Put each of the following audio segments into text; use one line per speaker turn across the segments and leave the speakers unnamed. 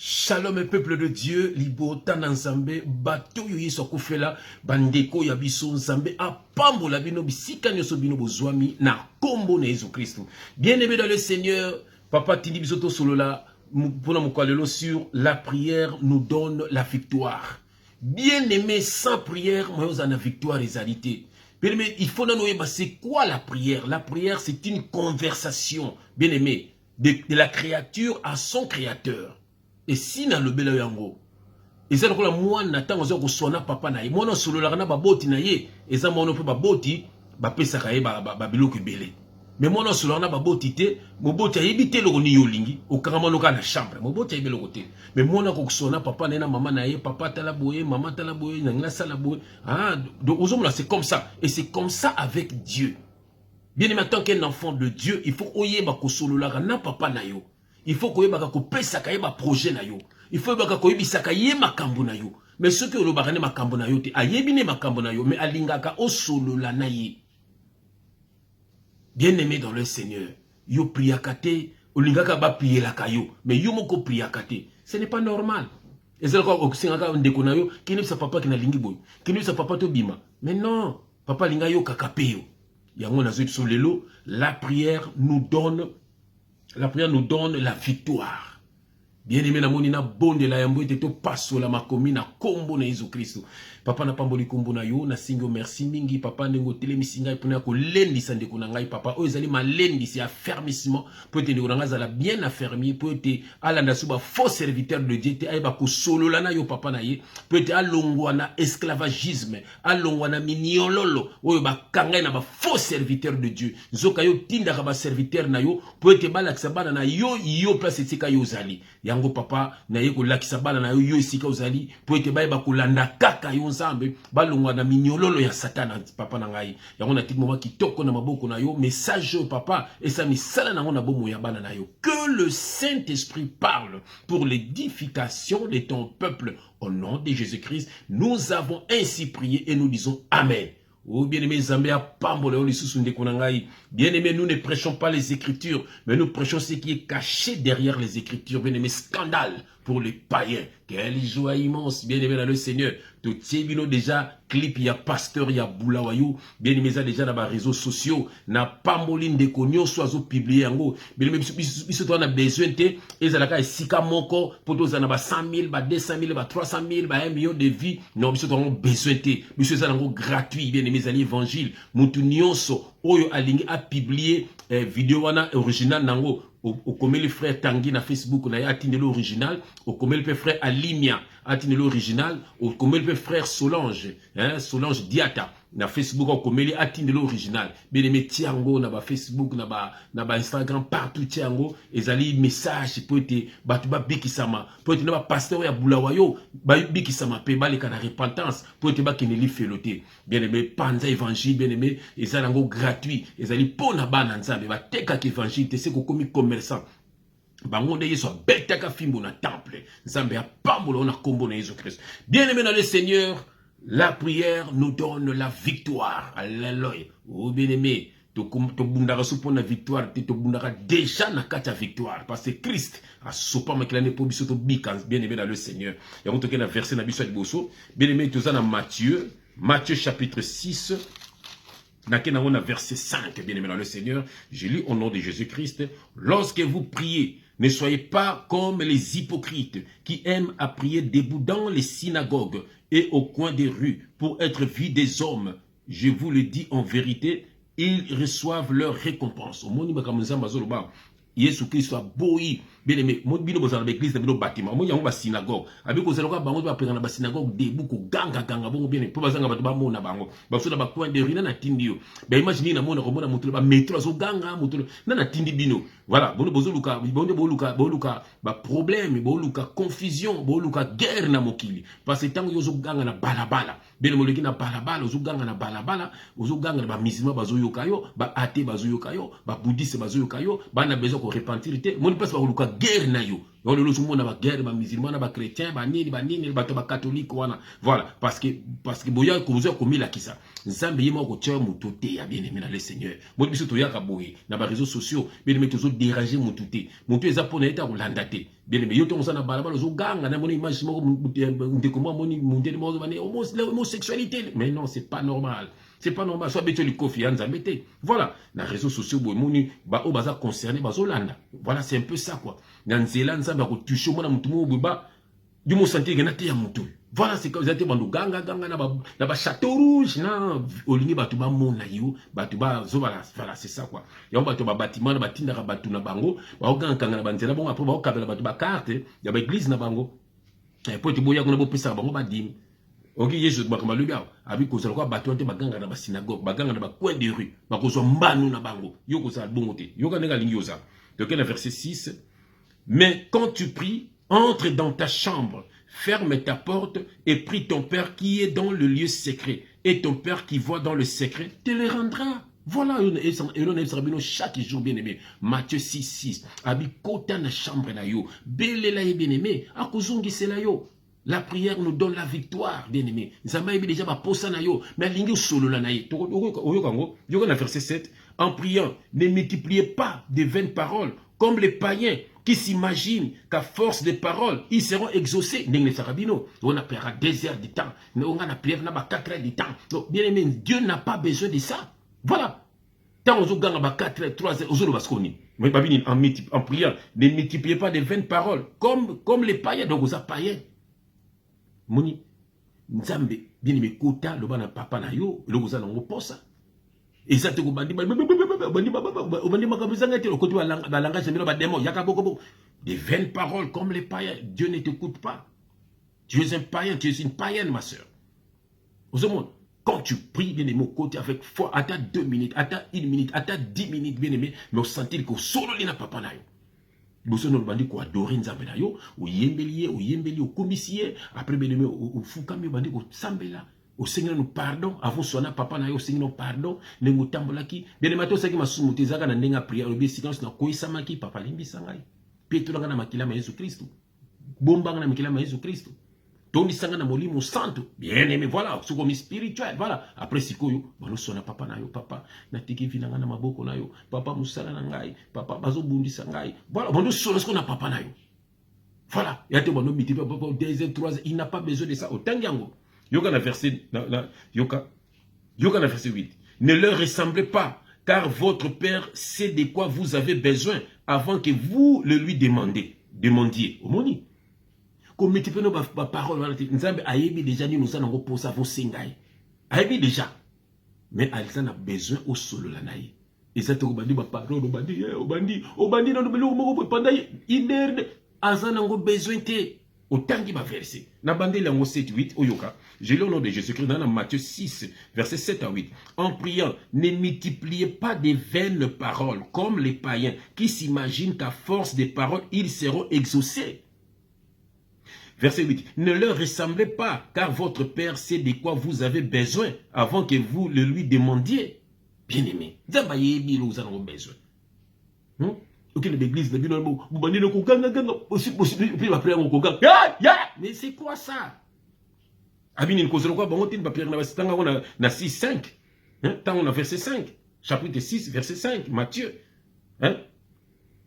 Shalom peuple de Dieu, libota na nzambe, bato yo yeso kufela, bandeko ya biso nzambe, apambo la bino bisika nyoso bino bozwami na kombo na Jésus Christ. Bien-aimé dans le Seigneur, papa tindi bisoto solola, pona mokalelo sur la prière nous donne la victoire. Bien-aimé, sans prière, moi on a la victoire et réalité. Bien-aimé, il faut nous c'est quoi la prière? La prière, c'est une conversation, bien-aimé, de la créature à son créateur. Et si na lobela yango eza lokola mwana ntango zo kosona papa na ye mwana solola na baboti na ye eza mwana pe baboti bapesaka ye biloko ebele mais mwana solola na baboti te moboti ayebi te loko ni yolingi okanga loka na chambre moboti ayebi loko te mais mwana kosona papa na ye na mama na ye papa tala boye mama tala boye na ngila sala boye donc ozomona c'est comme ça et c'est comme ça avec Dieu. Bien aimé, en tant qu'un enfant de Dieu il faut oyeba kosolola na papa na yo. Il faut que vous pesaka yeba projet na yo. Il faut que vous bisaka yema makambo na yo. Mais ceux qui ont bakane makambo na yo te ayebine makambo na yo mais alingaka o solo la na ye. Bien-aimé dans le Seigneur, yo priakate olingaka ba prier la kayo mais yo moko priakate. Ce n'est pas normal. Et c'est quoi okusingaka ndeko na yo kini sa papa kina lingi boy. Kini sa papa to bima. Mais non, papa linga yo kakapeyo. Yango na zo lelo, la prière nous donne la victoire. Bien-aimé na moni na bonde la yambo ete to paso la makomi na kombo na Jésus Christ. Papa na pamboli kombo na yo na singo merci mingi papa ndengo telemisinga ipona ko lendi sande ko ngai papa o ezali malendi c'est affermissement pour te ndeko ngai zala bien affermi pour te alanda suba faux serviteur de Dieu te ayeba ko solo la na yo papa na ye pour te alongwa na esclavagisme alongwa na miniololo oyo ba kanga na ba faux serviteur de Dieu nzoka yo tinda ka ba serviteur na yo pour te balakisa bana na yo place etika yo zali yango papa na ye ko lakisa bana na yo esika ozali pour te bayeba ko landa kaka yo nzambe balongwa na minyololo ya satana papa na ngai yango na tiki moma kitoko na maboko na yo message papa et ça misala na ngona bomo ya bana na yo que le Saint-Esprit parle pour l'édification de ton peuple au nom de Jésus-Christ. Nous avons ainsi prié et nous disons amen. Oh bien-aimé Zambé a pambole lisusu ndeko na ngai. Bien-aimé, nous ne prêchons pas les Écritures, mais nous prêchons ce qui est caché derrière les Écritures. Bien-aimé, scandale pour les païens. Quelle joie immense, bien-aimé dans le Seigneur. Tout bino déjà clip ya pasteur ya boulawayou. Bien-aimé ça déjà dans les réseaux sociaux. Na pamboline de konyo soazo publié yango. Bien-aimé biso to na besoin te ezalaka esika moko poto za na ba 100 000, ba 200 000, ba 300 000, ba 1 million de vies. Non biso to besoin te. Biso za nango gratuit bien-aimé za l'évangile. Mutu nyonso oyo alingi a publier vidéo wana original nango. Au comme le frère Tanguy na Facebook na atine l'original, au comme le frère Alimia atine l'original, au comme le frère Solange, Solange Diata na Facebook au comme atine l'original. Bien aimé tiango na ba Facebook na ba Instagram partout tiango ezali message pour te batuba bikisama pour te na ba pasteur ya bulawayo ba bikisama pe ba le kana repentance pour te ba keneli feloté. Bien aimé panza évangile bien aimé ezalango gratuit ezali pona bana nzambe ba teka évangile te c'est ko komi commerçant bango de yeso betaka fimbo na temple nzambe ya pambola na kombo na Jésus Christ. Bien aimé dans le Seigneur, la prière nous donne la victoire. Alléluia. Oh bien aimé, to bundaka pour la victoire, to bundaka déjà na kata victoire parce que Christ a sopa makilane po biso to bikans bien aimé dans le Seigneur. Ya on toke na verset na biso ya liboso. Bien aimé to za na Matthieu chapitre 6. Na verset 5, bien aimé dans le Seigneur, je lis au nom de Jésus-Christ. Lorsque vous priez, ne soyez pas comme les hypocrites qui aiment à prier debout dans les synagogues et au coin des rues pour être vus des hommes. Je vous le dis en vérité, ils reçoivent leur récompense. Au monde Yesu Christ a boyi bien aimé mo bino bozana ba église na bino bâtiment mo yango ba synagogue abi ko zela ko bango ba prenga na ba synagogue debu ko ganga bongo bien po bazanga ba mona bango ba so na ba coin de rue na tindi yo ba imagine na mona ko mona mutu ba métro so ganga mutu na tindi bino voilà bono bozoluka boluka ba problème boluka confusion boluka guerre na mokili parce que tango yo zo ganga na balabala bien mo leki na balabala zo ganga na balabala zo ganga na ba musulman bazoyoka yo ba athée bazoyoka yo ba bouddhiste bazoyoka yo ba na besoin ko repentir te moni passe ba luka guerre na yo. On le monde ba guerre ba musulman ba chrétien ba nini ba catholique wana. Voilà parce que boya ko vous commis la kisa. Nzambe yema ko tia mutote ya bien aimé dans le Seigneur. Mo biso to ya ka boye na ba réseaux sociaux bien aimé toujours déranger mutote. Muto eza pona eta ko landate. Bien aimé yo to mosana balabala zo ganga na moni image moko ndeko mo moni mundeli mo bane homosexualité. Mais non, c'est pas normal. C'est pas normal. Soit bête le kofi nzambe te. Voilà, na réseaux sociaux boye moni ba o baza concerné ba zo landa. Voilà, c'est un peu ça quoi. Nzela nzambe ko toucher mona mutu mo buba du mo sentir que na te ya mutu. Voilà, c'est comme ça, bando ganga na ba château rouge na olingi batu ba mona yo batu ba zo voilà c'est ça quoi. Ya batu ba bâtiment na batinda ka batu na bango ba oganga na banzela bon après ba okabela batu ba carte ya ba église na bango. Et puis tu boya ko na bo pesa bango ba dim. Ok, Yesu bakamba lubia abi ko zala ko batu ante baganga na ba synagogue baganga na ba coin de rue ba ko zo mbanu na bango yo ko za bongo te yo ka nenga lingi yoza. Donc le verset 6. Mais quand tu pries, entre dans ta chambre, ferme ta porte et prie ton Père qui est dans le lieu secret. Et ton Père qui voit dans le secret te le rendra. Voilà, chaque jour bien aimé. Matthieu 6, 6. Abi kota na chambre na yo. Bele la bien aimé. Akuzungi se la yo. La prière nous donne la victoire, bien aimé. Zama déjà ba posa na yo. Mais lingi solo la na ye. Yo verset 7. En priant, ne multipliez pas de vaines paroles comme les païens qui s'imaginent qu'à force de paroles, ils seront exaucés. On appellera 2 heures de temps. On a prié 4 heures de temps. Donc, bien aimé, Dieu n'a pas besoin de ça. Voilà. Tant on a 4 heures, 3 heures, en priant, ne multipliez pas de vaines paroles comme les païens. Donc, vous êtes païens. Moni, Nzambe, bien aimé, Kota, le bana papa na yo, le vous allez posa. Et ça te bandi des vaines paroles comme les païens. Dieu ne t'écoute pas. Tu es un païen, tu es une païenne, ma soeur. Quand tu pries, bien aimé, au côté avec foi, attends 2 minutes, attends 1 minute, attends 10 minutes, bien aimé, mais on sentit que solo lina papa na yo. Boso no bandi ko adorer nzambe na yo, o yembeli, o komisier, après bien aimé, o fukami bandi ko sambela. Au Seigneur nous pardon, avant sona papa na yo Seigneur nous pardon, nengo tambolaki, bien mato saki masumu tezaka na ndenga prière, obi séquence na koisamaki papa limbi sangai. Petro na makila ma Yesu Kristo. Bombanga na makila ma Yesu Kristo. Tondi sanga na molimo santo. Bien aimé, voilà, soko mi spirituel, voilà. Après sikoyo, bano sona papa na yo papa, na tiki vinanga na maboko na yo, papa musala na ngai, papa bazo bundi sangai. Voilà, bano sona soko na papa na yo. Voilà, yate bano miti papa 2 heures 3 heures, il n'a pas besoin de ça au tangiango. Yoka na verset 8. Ne leur ressemblez pas, car votre Père sait de quoi vous avez besoin avant que vous le lui demandiez. Omoni. Comme multiplier nos paroles, Nzambe ayebi déjà ni nous allons pour ça vos singai. Ayebi déjà. Mais Alsan a besoin au solo la naïe. Et ça te obandi ba parole obandi dans le belo pendant une heure Alsan a besoin te. Autant qu'il va verser. Nabandé la 7-8, Oyoka. J'ai le nom de Jésus-Christ dans Matthieu 6, verset 7 à 8. En priant, ne multipliez pas des vaines paroles comme les païens qui s'imaginent qu'à force des paroles, ils seront exaucés. Verset 8. Ne leur ressemblez pas, car votre Père sait de quoi vous avez besoin avant que vous le lui demandiez. Bien-aimé, nous avons besoin. Ok, l'église, mais c'est quoi ça? Na 6, 5. Tant on a verset 5. Chapitre 6, verset 5. Matthieu.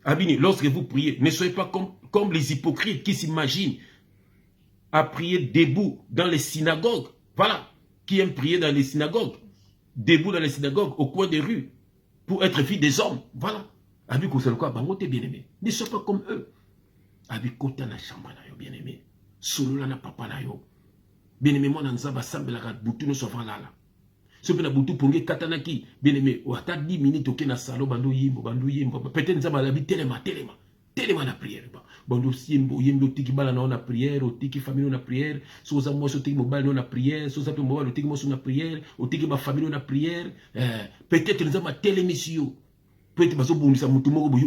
Abini, lorsque vous priez, ne soyez pas comme les hypocrites qui s'imaginent à prier debout dans les synagogues. Voilà. Qui aiment prier dans les synagogues. Debout dans les synagogues, au coin des rues. Pour être fille des hommes. Voilà. Abi kosala quoi bangote bien-aimé. Ne sois pas comme eux. Abi kota na chambre na yo bien-aimé. Solo na papa na yo. Bien-aimé moi na nzaba sambela ka butu no sova lala. Sope na butu ponge katanaki bien-aimé o ata 10 minutes oké na salon bando yimbo. Peut-être nzaba la bi telema na prière ba. Bando yimbo tiki bala na prière, o tiki famille na prière, so za mo so tiki mobile na prière, so za pe mobile tiki mo so na prière, o tiki ba famille na prière. Peut-être nzaba télémission. Peut-être que vous avez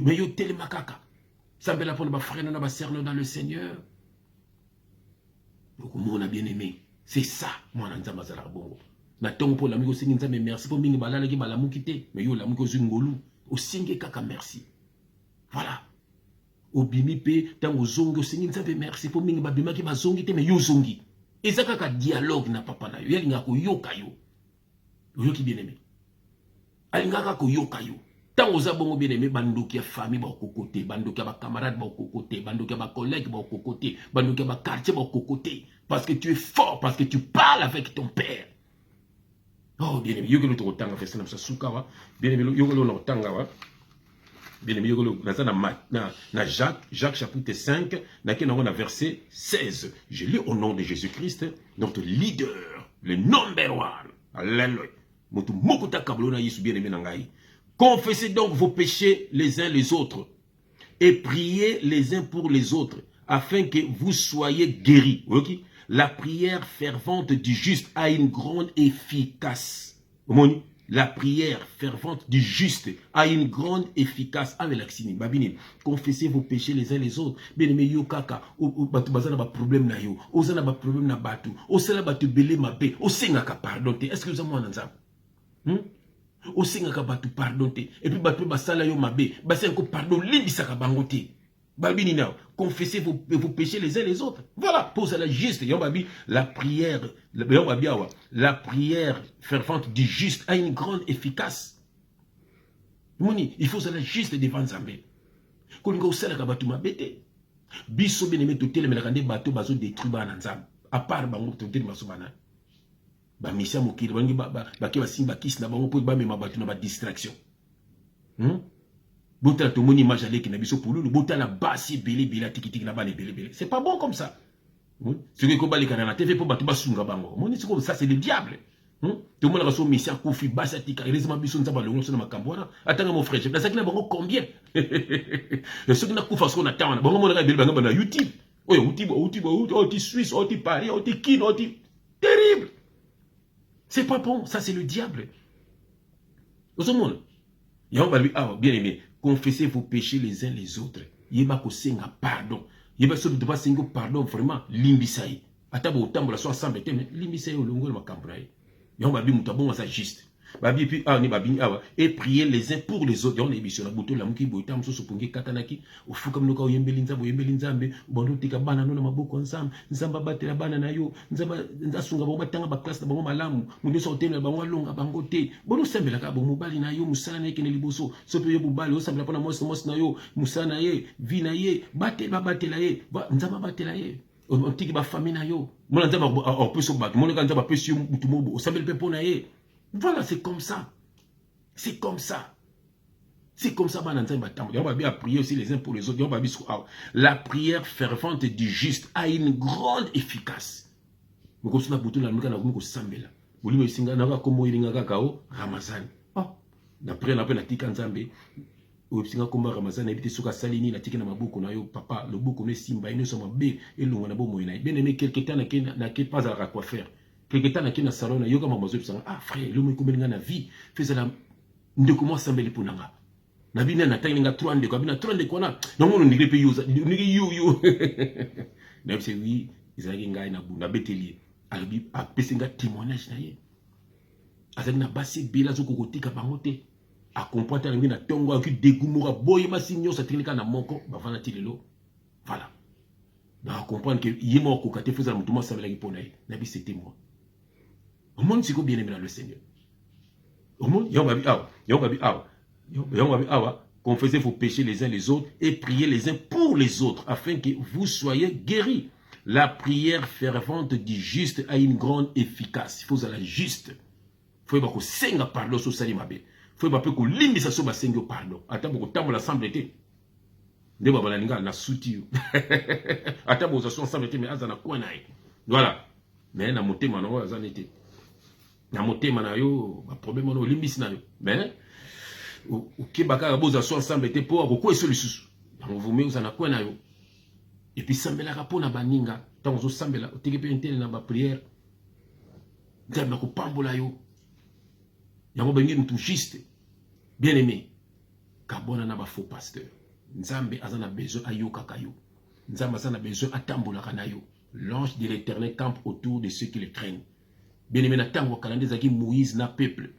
mais vous avez makaka. Ça veut dire que frère na sœur dans le Seigneur. Donc mon bien aimé, c'est ça moi na nzamba za bongo. Na tongo pour l'ami osingi nzambe merci pour mingi balala ki balamu kité, mais yo lamu ko zingolu, osingi kaka merci. Voilà. obimi pe tango zongi osengi nzambe merci po mingi babimaki bazongi te me yo zongi eza kaka dialogue na papa na yo yalinga koyoka yo oyoki bien aimé alingaka koyoka yo tango oza bongo bien aimé bandoki ya famille bakoko te bandoki ya bacamarade bakoko te bandoki ya bacollègue bakoko te bandoki ya baquartier bakoko te parce que tu es fort parce que tu parles avec ton père. Oh bien aimé yokelo tokotanga fesa na msasuka wa bien aimé yokelo na otanga wa bien aimé yokelo na Jacques chapitre 5 na kenango na verset 16. Je lis au nom de Jésus-Christ notre leader le number one. Alléluia. Motu mokuta kablo na Yesu bien aimé na ngai. Confessez donc vos péchés les uns les autres et priez les uns pour les autres afin que vous soyez guéris. Okay? La prière fervente du juste a une grande efficace. La prière fervente du juste a une grande efficace. Confessez vos péchés les uns les autres. Bien aimé yo kaka, batu bazana ba problème na yo, ozana ba problème na batu, osala batu belé mabe, osengaka pardon te. Est-ce que vous avez mon ensemble? Osengaka batu pardon te. Et puis batu basala yo mabe, basenko pardon limbisaka bango te. Babini now, confessez vos péchés les uns les autres. Voilà, pose la juste. La prière, la prière fervente du juste a une grande efficace. Il faut la juste devant Nzambe. Quand on sait que batu mabete, biso beneme to tele melakande bato bazo détruire ba Nzambe. À part bango to tele masubana. Ba misia mokili bangi ba ke simba kiss na bango po ba mema batu na ba distraction. Bota to moni image aleki na biso pululu bota la basi beli bela tikitiki na bale beli. C'est pas bon comme ça. Ce que komba lekana na TV po batu basunga bango. Moni siko ça c'est le diable. Tout le monde a reçu mission Kofi Basatika heureusement biso nzaba longo so na makambo wana atanga mon frère na sakina bango combien. Ce qui na kufa so na tawana bango mo na beli bango na YouTube. Oyo YouTube oh ti Suisse oh ti Paris oh ti Kino oh ti terrible. C'est pas bon, ça c'est le diable. Au monde. Bien aimé, confessez vos péchés les uns les autres. Yeba ko senga pardon. Yeba so de pas senga pardon vraiment limbisai. Atabo tambola so ensemble mais limbisai o longo makambo na ye. Yamba bi mutabon sa juste. Babi puis ni babi et prier les uns pour les autres. On est mission la buto la muki boitam so sopongi katanaki o fuka mnoka oyembelinza boyembelinzambe bondo tika bana no na maboko ensemble nzamba batela bana na yo nzamba ndasunga bo batanga ba classe na bango malamu mundo so hôtel na bango longa bango te bono sembela ka bo mobali na yo musala na yeke ne liboso so pe yo mobali o sembela pona mos na yo musana ye vi na ye batela ye nzamba batela ye on tiki ba famille na yo mona nzamba o peso bat mona ka nzamba peso mutu mobo o sembela pe pona ye. Voilà, c'est comme ça. C'est comme ça. C'est comme ça. On va bien prier aussi les uns pour les autres. La prière fervente du juste a une grande efficace. D'après la tika nzambe osinga komba ramazan ebite suka salini na tika na mabuku na yo papa le buku ne simba ino so mabe elongo na bomo ina bien aimé quelque temps na pas à quoi faire. Quelque temps na salon na yoga mamazo pisanga ah frère le mo komelinga na vie faisala ndeko mo sambeli punanga na bina na tanginga 3 ndeko bina 3 ndeko na ngono ndigre pe yuza ndigi yu na bise oui izaki ngai na bunda beteli albi a pesinga témoignage na ye azaki na basi bila zo kokotika bango te a comprendre na ngina tongo aki degumura boye masinyo sa teknika na moko bavana tilelo voilà na comprendre que yimo ko kate faisala mutuma sambela ki pona ye na bise c'était moi. Au monde, c'est bien aimé dans le Seigneur. Au monde, confessez vos péchés les uns les autres et priez les uns pour les autres afin que vous soyez guéris. La prière fervente du juste a une grande efficace. Il faut la juste. Il faut que senga pardon sur Salimabe. Il faut que limbisa so ba senga pardon. Attends que tambo l'assemblée té. Ne ba balaninga na souti. Attends que so ensemble té mais azana kwa nae. Voilà. Mais na motema na wa azanete. Na motema na yo ba problème no limbisi na yo mais OK baka boza so ensemble te po ko eso lisusu donc vous me uzana kwa na yo et puis sambela ka pona baninga tant zo sambela otiki pe intele na ba prière ngamba ko pambola yo yango bengi mutu juste bien aimé kabona na ba faux pasteur nzambe azana besoin ayoka kayo nzambe azana besoin atambola kana yo l'ange de l'Éternel campe autour de ceux qui le craignent. Bien aimé na tango kalande zaki Moïse na peuple.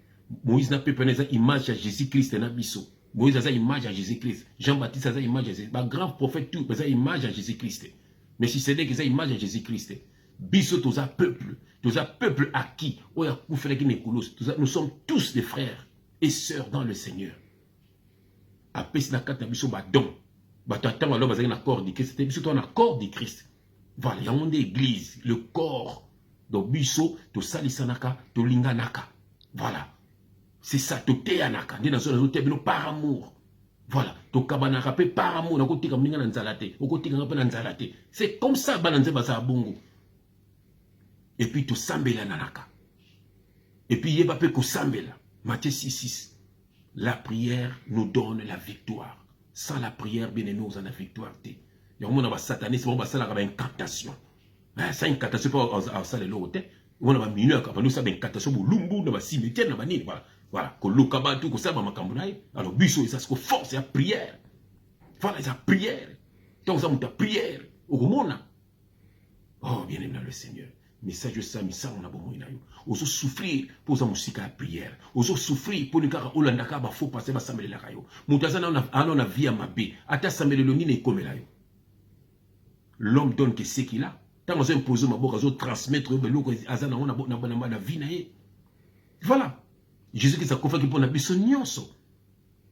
Moïse na peuple na image à Jésus-Christ na biso. Moïse a une image à Jésus-Christ. Jean-Baptiste a une image à Jésus-Christ. Bah, grand prophète tout, a une image à Jésus-Christ. Mais si c'est que ça image à Jésus-Christ. Biso toza peuple acquis. Nous sommes tous des frères et sœurs dans le Seigneur. Après, si na kata biso ba don. Ba t'attends alors bazali na corps de Christ. C'était biso toi na corps de Christ. Voilà, il y a une église, le corps. Donc biso to salisanaka, to linganaka. Voilà. C'est ça, to teyanaka. Ndi na zo te par amour. Voilà, to kabanaka pe par amour na kotika mninga na nzalate. Okotika ngape na nzalate. C'est comme ça bananze basa bongo. Et puis to sambela nanaka. Et puis yeba pe ko sambela. Matthieu 6:6. La prière nous donne la victoire. Sans la prière, bien aimé, on a la victoire. Il y a un monde qui satanisme, on va faire une incantation. C'est une incantation pour ça les lots. On va minuit, nous ça une incantation pour lumbu, dans le cimetière, dans le voilà, que le cabas tout, que ça va m'accompagner. Alors biso, ça se force, c'est la prière. Voilà, c'est la prière. Donc ça, c'est la prière. Au monde. Oh, bien aimé dans le Seigneur. Message ça, on a besoin de oso souffrir pour sa musique à prière. Oso souffrir pour nous car Olandaka ba faut passer ba samele la kayo. Mutazana na vie à mabe. Ata samele le ni comme là yo. L'homme donne que ce qu'il a. Tant on impose ma boka zo transmettre be loko azana on a na vie na ye. Voilà. Jésus qui s'est confié pour na biso nyonso.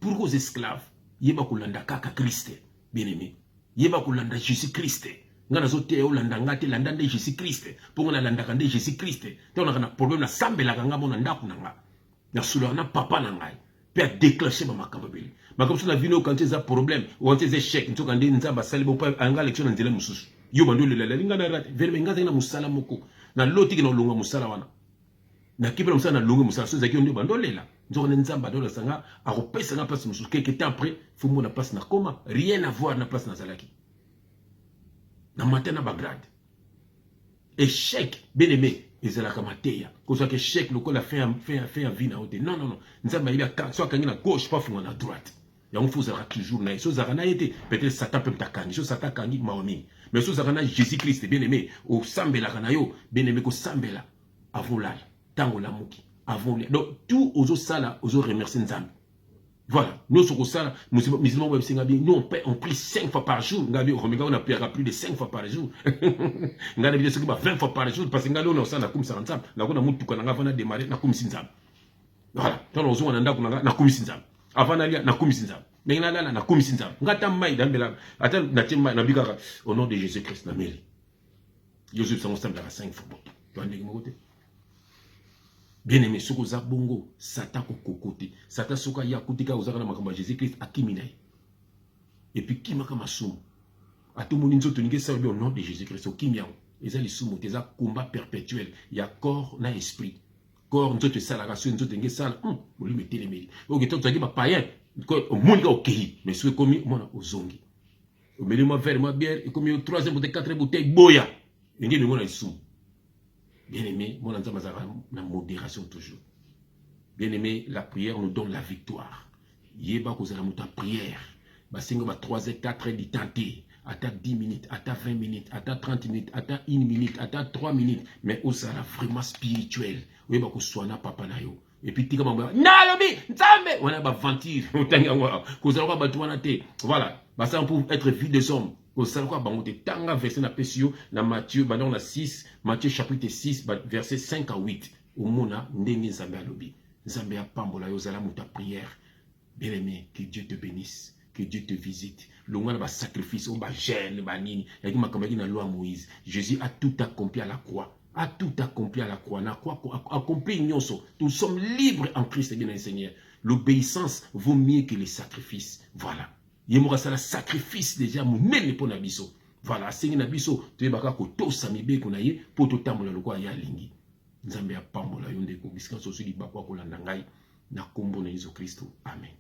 Pour aux esclaves, yeba kulandaka ka Christ. Bien aimé. Yeba kulanda Jésus Christ. Ngana zote olanda ngate landa nde Jésus Christ pour ngana landa kande Jésus Christ te on a un problème na sambela kanga mona ndaku nanga na sula na papa na ngai pe a déclencher ba makambo beli makambo na vino quand tu as problème ou quand tu as échec nto kande nzamba sali bo pa anga lection na nzela mususu yo bando le la linga na rate vele ngaza na musala moko na loti ki na longa musala wana na kibela musala na longa musala so zaki ndo bando lela nto na nzamba do la sanga a repesa na place mususu quelque temps après faut mon place na koma rien à voir na place na zalaki. Na matin na Bagdad. Échec, bien aimé, ils ont la kamateya. Qu'on soit échec, le col a fait un vie na haute. Non, non, non. Nous avons soit quand à gauche, pas fou à droite. Il y a un faux zara toujours na. So zara na été peut-être Satan peut t'akangi. So Satan kangi maomi. Mais so zara na Jésus-Christ, bien aimé, au sambela kanayo, bien aimé ko sambela avant là, tango la muki, avant là. Donc tout aux autres sala, aux autres remercier Nzambe. Voilà, nous sommes ça, musulmans web singabi, nous on prie 5 fois par jour. Ngabi, on a prié plus de 5 fois par jour. Ngabi, c'est 20 fois par jour parce que ngabi on a ça na kum sansam. Na ko na mutu ko na ngavana démarrer na kum sinzam. Voilà, tant on a ndako na kum sinzam. Avant d'aller na kum sinzam. Mais na kum sinzam. Ngata mai dambela, ata na timma na bikaka au nom de Jésus-Christ na meli. Jésus s'en ensemble à 5 fois. Tu as ndenge mokote. Bien aimé, ce que bongo, Satan au côté. Satan soka ya kutika uzaka makamba Jésus-Christ akimina. Et puis qui maka masumu. A tout monde nzoto nige sa au nom de Jésus-Christ au kimia. Eza li sumu teza combat perpétuel. Il y a corps na esprit. Corps nzoto sala raso nzoto nige sala. Mo lui mettre les meli. OK, toi tu dis ma païen. Au monde au pays, mais ce comme moi au zongi. Au milieu moi verre moi bière et comme au 3e bouteille 4e bouteille boya. Nge ni mona sumu. Bien aimé, mon entend la modération toujours. Bien aimé, la prière nous donne la victoire. Yeba ko zala muta prière. Ba singo ba 3h 4h di tenter. Ata 10 minutes, ata 20 minutes, ata 30 minutes, ata 1 minute, ata 3 minutes, mais au sala vraiment spirituel. Yeba ko soana papa na yo. Et puis tika mamba na lobi nzambe on a ba ventir otanga wa ko zala ba tuana te. Voilà, ba ça pour être vie des hommes. Au salwa bangote tanga verset na pesio na Matthieu bandon na 6 Matthieu chapitre 6 verset 5 à 8 au mona ndenge nzambe alobi nzambe ya pambola yo zala muta prière. Bien aimé, que Dieu te bénisse, que Dieu te visite. L'ongana ba sacrifice o ba gêne ba nini yaki makamaki na loi Moïse. Jésus a tout accompli à la croix. A tout accompli à la croix. Na croix accompli nyonso. Nous sommes libres en Christ, bien Seigneur. L'obéissance vaut mieux que les sacrifices. Voilà. Yemora sala sacrifice déjà monene pour nabiso. Voilà, sengi nabiso to yebaka ko to samibe ko na ye po to tambola lokwa ya lingi. Nzambe ya pambola yonde ko bisika so suli bakwa ko landa ngai na kombo na Yesu Kristo. Amen.